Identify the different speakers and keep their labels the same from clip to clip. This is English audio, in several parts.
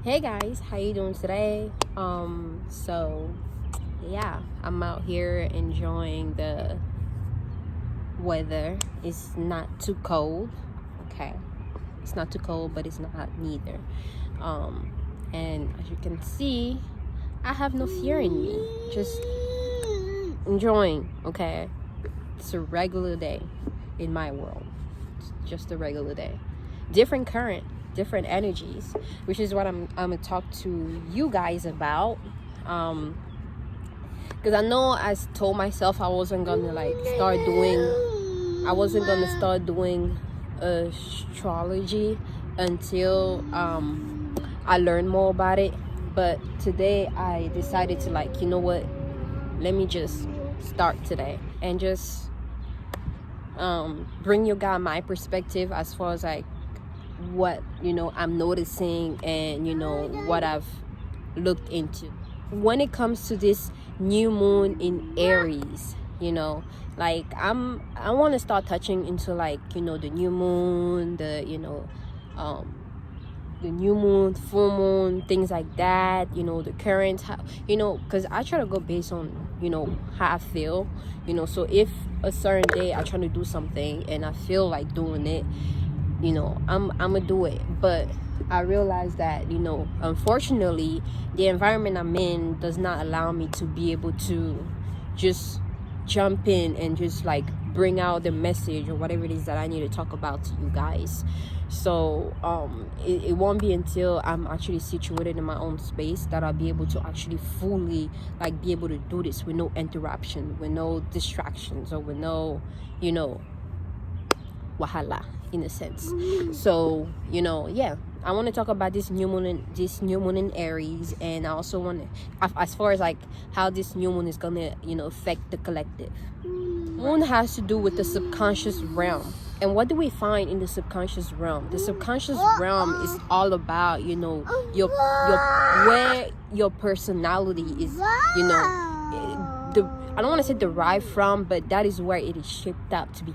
Speaker 1: Hey guys, how you doing today? So yeah, I'm out here enjoying the weather. It's not too cold. Okay. It's not too cold, but it's not neither. And as you can see, I have no fear in me. Just enjoying, okay? It's a regular day in my world. It's just a regular day. Different current, different energies, which is what I'm gonna talk to you guys about. Because I know I told myself I wasn't gonna start doing astrology until I learned more about it. But today I decided to, you know what, let me just start today and just bring you guys my perspective as far as what I'm noticing and what I've looked into when it comes to this new moon in Aries. I want to start touching into the new moon, the new moon, full moon, things like that, the currents, because I try to go based on how I feel. So if a certain day I try to do something and I feel like doing it, I'm gonna do it. But I realize that unfortunately the environment I'm in does not allow me to be able to just jump in and just bring out the message or whatever it is that I need to talk about to you guys. So it won't be until I'm actually situated in my own space that I'll be able to actually fully be able to do this with no interruption, with no distractions, or with no wahala, in a sense. So I want to talk about this new moon in Aries, and I also want to, as far as how this new moon is gonna affect the collective. Moon has to do with the subconscious realm. And what do we find in the subconscious realm? The subconscious realm is all about your where your personality is I don't want to say derived from, but that is where it is shaped up to be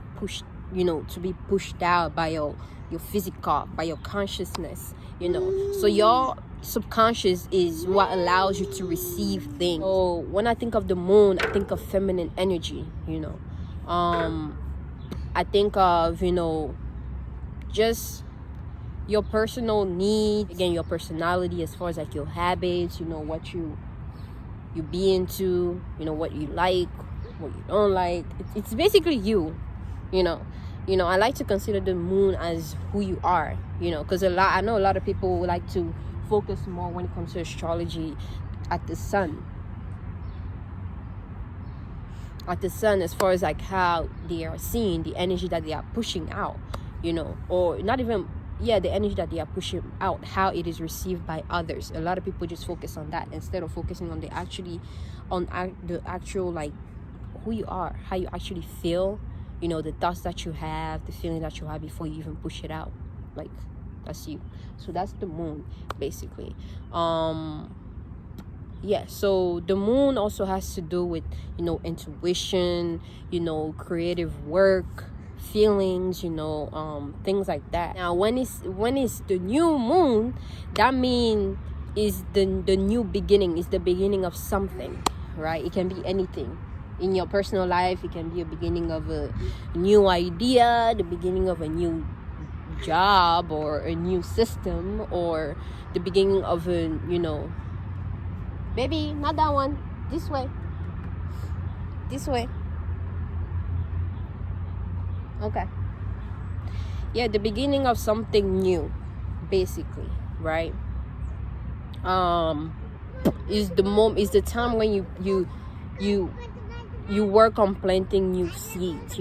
Speaker 1: pushed out by your physical, by your consciousness. So your subconscious is what allows you to receive things. So when I think of the moon, I think of feminine energy. I think of just your personal needs, again, your personality, as far as your habits, what you be into, what you like, what you don't like. It's basically you. I like to consider the moon as who you are, because I know a lot of people would like to focus more when it comes to astrology at the sun, as far as how they are seeing the energy that they are pushing out, or not even the energy that they are pushing out, how it is received by others. A lot of people just focus on that instead of focusing on the actual who you are, how you actually feel, the thoughts that you have, the feeling that you have before you even push it out. That's you. So that's the moon, basically. So the moon also has to do with intuition, creative work, feelings, things like that. Now when it's the new moon, that means is the new beginning, is the beginning of something, right? It can be anything in your personal life. It can be a beginning of a new idea, the beginning of a new job, or a new system, or the beginning of a baby, not that one, this way, okay, the beginning of something new, basically, right? Is the time when you work on planting new seeds,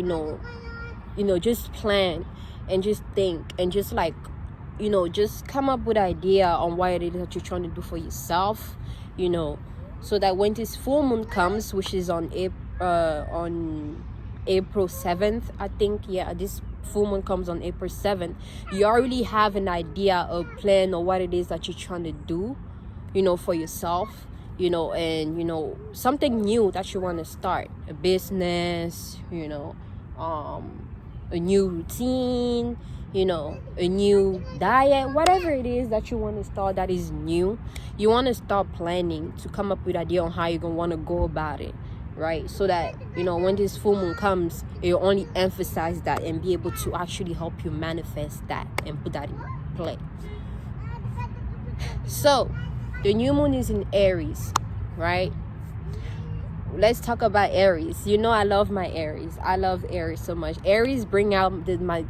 Speaker 1: just plan and just think and just just come up with an idea on what it is that you're trying to do for yourself, so that when this full moon comes, which is on April 7th, I think. This full moon comes on April 7th. You already have an idea, a plan, or what it is that you're trying to do, for yourself, and something new that you want to start, a business, a new routine, you know, a new diet, whatever it is that you want to start that is new. You want to start planning to come up with idea on how you're gonna want to go about it, right? So that, you know, when this full moon comes, it'll only emphasize that and be able to actually help you manifest that and put that in play. So the new moon is in Aries, right? Let's talk about Aries. You know, I love my Aries. I love Aries so much. Aries bring out my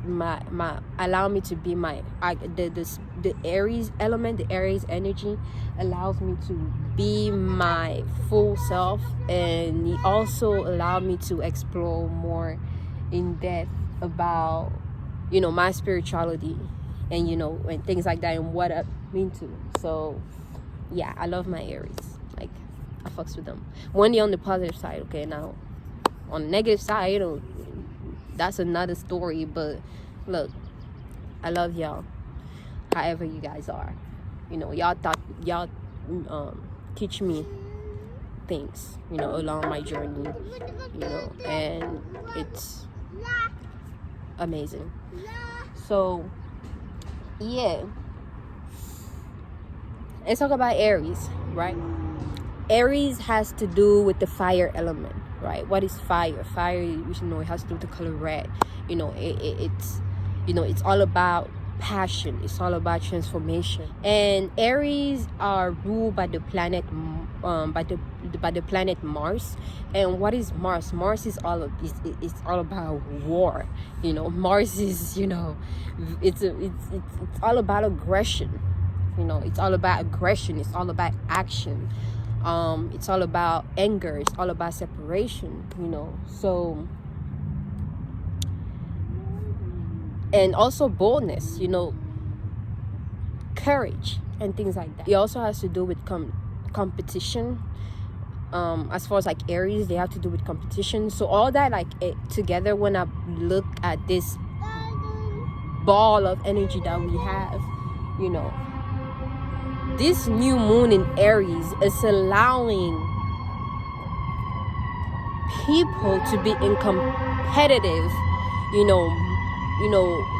Speaker 1: allow me to be the Aries element, the Aries energy allows me to be my full self, and it also allowed me to explore more in depth about, you know, my spirituality and, you know, and things like that and what I'm into. So yeah, I love my Aries. Like, I fucks with them when they're on the positive side. Okay, now on the negative side, you know, that's another story. But look, I love y'all however you guys are. You know, y'all teach me things, you know, along my journey, you know, and it's amazing. So yeah, let's talk about Aries, right? Aries has to do with the fire element, right? What is fire? Fire, you should know, it has to do with the color red. You know, it's, you know, it's all about passion. It's all about transformation. And Aries are ruled by the planet, by the planet Mars. And what is Mars? Mars is it's all about war. You know, Mars is, you know, it's all about aggression. You know, it's all about aggression. It's all about action. It's all about anger. It's all about separation, you know. So, and also boldness, you know, courage and things like that. It also has to do with competition. As far as like Aries, they have to do with competition. So all that, like, together, when I look at this ball of energy that we have, you know, this new moon in Aries is allowing people to be in competitive, you know,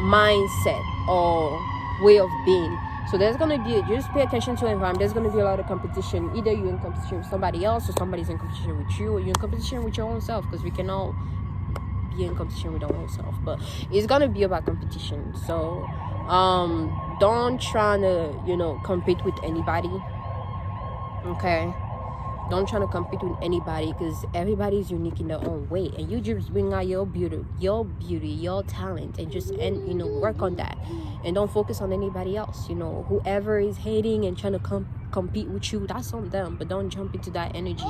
Speaker 1: mindset or way of being. So there's gonna be, just pay attention to the environment. There's gonna be a lot of competition. Either you're in competition with somebody else, or somebody's in competition with you, or you're in competition with your own self, because we can all be in competition with our own self. But it's gonna be about competition. So don't try to, you know, compete with anybody. Okay, don't try to compete with anybody, because everybody's unique in their own way, and you just bring out your beauty, your talent, and just, and you know, work on that, and don't focus on anybody else. You know, whoever is hating and trying to compete with you, that's on them, but don't jump into that energy.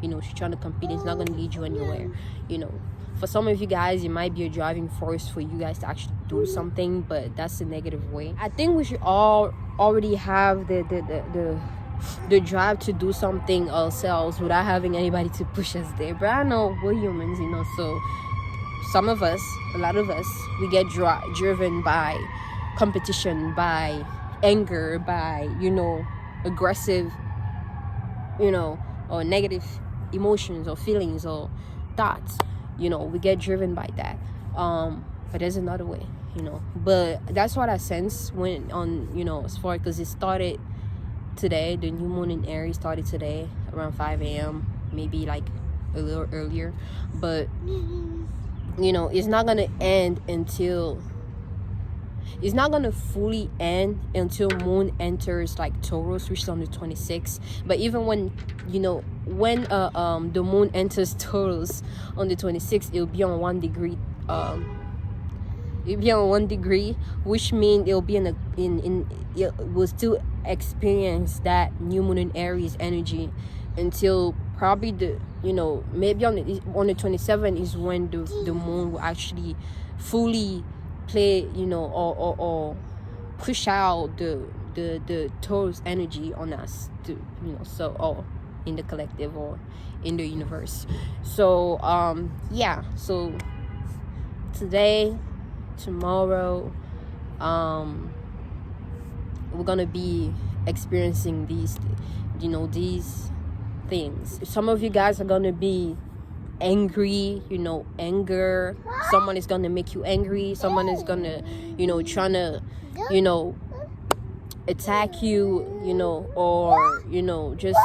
Speaker 1: You know, if you're trying to compete, it's not going to lead you anywhere. You know, for some of you guys, it might be a driving force for you guys to actually do something, but that's a negative way. I think we should all already have the drive to do something ourselves without having anybody to push us there. But I know we're humans, you know, so some of us, a lot of us, we get driven by competition, by anger, by, you know, aggressive, you know, or negative emotions or feelings or thoughts. You know, we get driven by that. But there's another way, you know. But that's what I sense when on, you know, as far, because it started today. The new moon in Aries started today around 5 a.m, maybe like a little earlier. But you know, it's not gonna end until, it's not gonna fully end until moon enters like Taurus, which is on the 26th. But even when, you know, when the moon enters Taurus on the 26th, it'll be on 1 degree. It'll be on 1 degree, which means it'll be in it will still experience that new moon in Aries energy until probably the, you know, maybe on the 27th is when the moon will actually fully play, you know, or push out the Taurus energy on us, to, you know, so, or in the collective or in the universe. So yeah, so today, tomorrow, we're gonna be experiencing these, you know, these things. Some of you guys are gonna be angry, you know, anger. Someone is gonna make you angry. Someone is gonna, you know, trying to, you know, attack you, you know, or, you know, just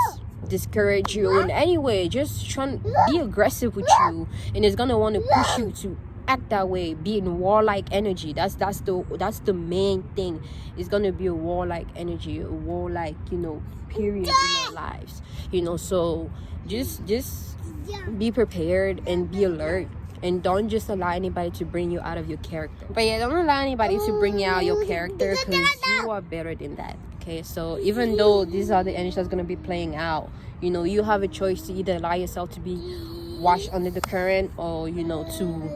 Speaker 1: discourage you in any way, just trying to be aggressive with you, and it's gonna want to push you to act that way, be in warlike energy. That's the main thing. It's gonna be a warlike energy, a warlike, you know, period in our lives, you know. So just be prepared and be alert, and don't just allow anybody to bring you out of your character. But yeah, don't allow anybody to bring you out of your character, because you are better than that. Okay, so even though these are the energies that's going to be playing out, you know, you have a choice to either allow yourself to be washed under the current, or, you know, to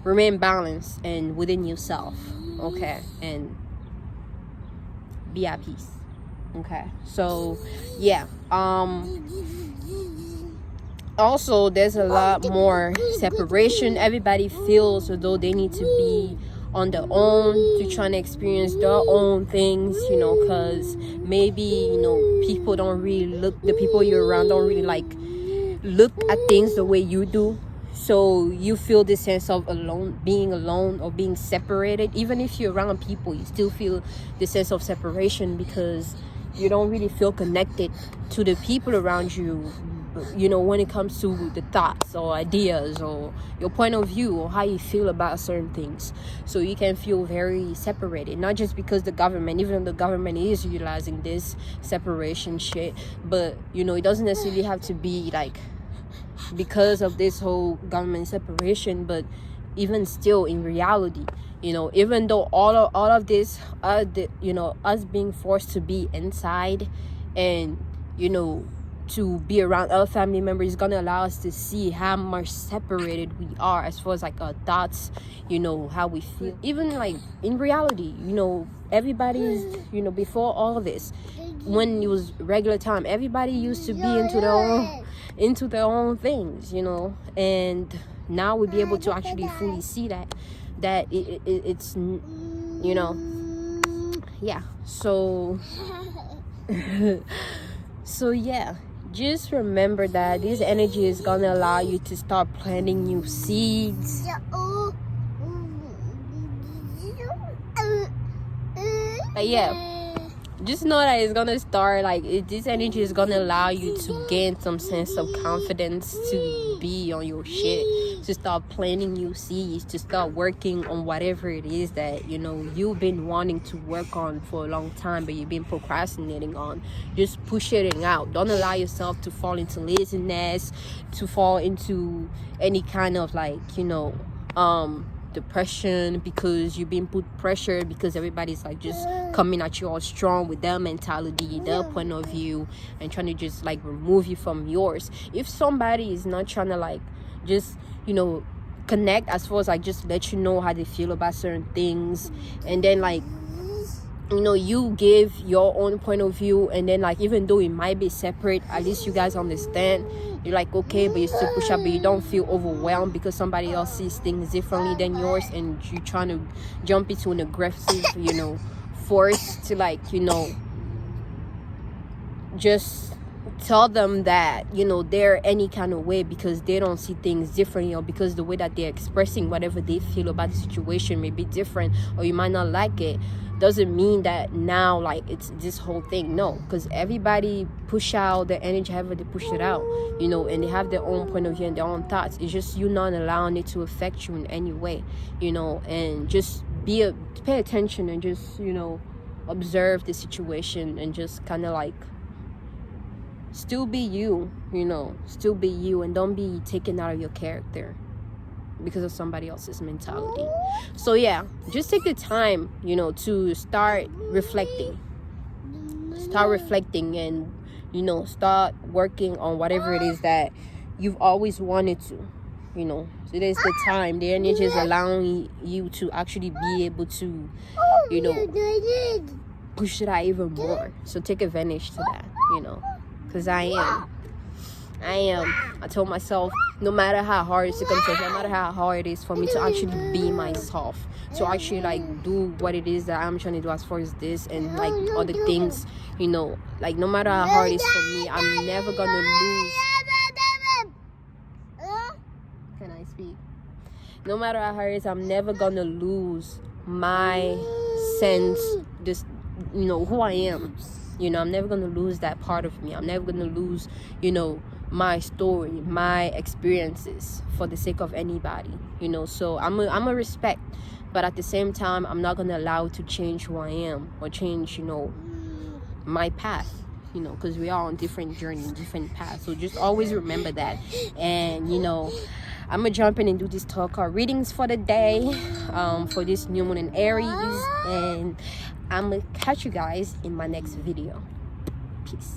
Speaker 1: remain balanced and within yourself. Okay, and be at peace. Okay, so yeah, also there's a lot more separation. Everybody feels as though they need to be on their own to try to experience their own things, you know, because maybe, you know, people don't really look, the people you're around don't really like look at things the way you do. So you feel this sense of being alone or being separated. Even if you're around people, you still feel this sense of separation, because you don't really feel connected to the people around you, you know, when it comes to the thoughts or ideas or your point of view or how you feel about certain things. So you can feel very separated, not just because the government, even though the government is utilizing this separation shit, but, you know, it doesn't necessarily have to be like because of this whole government separation. But even still, in reality, you know, even though all of this, you know, us being forced to be inside and, you know, to be around other family members is gonna allow us to see how much separated we are as far as like our thoughts, you know, how we feel. Even like in reality, you know, everybody's, you know, before all of this, when it was regular time, everybody used to be into their own things, you know. And now we'll be able to actually fully see that it's, you know, yeah. So so yeah, just remember that this energy is gonna allow you to start planting new seeds. But yeah, just know that it's gonna start like this energy is gonna allow you to gain some sense of confidence, to be on your shit, to start planting new seeds, to start working on whatever it is that, you know, you've been wanting to work on for a long time but you've been procrastinating on. Just push it out. Don't allow yourself to fall into laziness, to fall into any kind of like, you know, depression, because you've been put pressure, because everybody's like just coming at you all strong with their mentality, their point of view, and trying to just like remove you from yours. If somebody is not trying to like just, you know, connect as far as like just let you know how they feel about certain things, and then like, you know, you give your own point of view, and then like even though it might be separate, at least you guys understand. You're like, okay, but you still push up, but you don't feel overwhelmed because somebody else sees things differently than yours, and you're trying to jump into an aggressive, you know, force to like, you know, just tell them that, you know, they're any kind of way because they don't see things differently, or because the way that they're expressing whatever they feel about the situation may be different, or you might not like it. Doesn't mean that now like it's this whole thing. No, because everybody push out their energy however they push it out, you know, and they have their own point of view and their own thoughts. It's just you not allowing it to affect you in any way, you know. And just pay attention and just, you know, observe the situation, and just kind of like still be you, you know, still be you, and don't be taken out of your character because of somebody else's mentality. So yeah, just take the time, you know, to start reflecting, and, you know, start working on whatever it is that you've always wanted to, you know. So there's the time, the energy is allowing you to actually be able to, you know, push it out even more. So take advantage to that, you know, because I told myself, no matter how hard it's going to take, no matter how hard it is for me to actually be myself, to actually like do what it is that I'm trying to do as far as this and like other things, you know, like no matter how hard it is for me, I'm never gonna lose no matter how it is, I'm never gonna lose my sense, this, you know, who I am. You know, I'm never gonna lose that part of me. I'm never gonna lose, you know, my story, my experiences for the sake of anybody, you know. So I'm a respect, but at the same time, I'm not gonna allow it to change who I am or change, you know, my path, you know, because we are on different journeys, different paths. So just always remember that. And, you know, I'm gonna jump in and do these tarot card readings for the day, for this new moon in Aries, and I'm gonna catch you guys in my next video. Peace.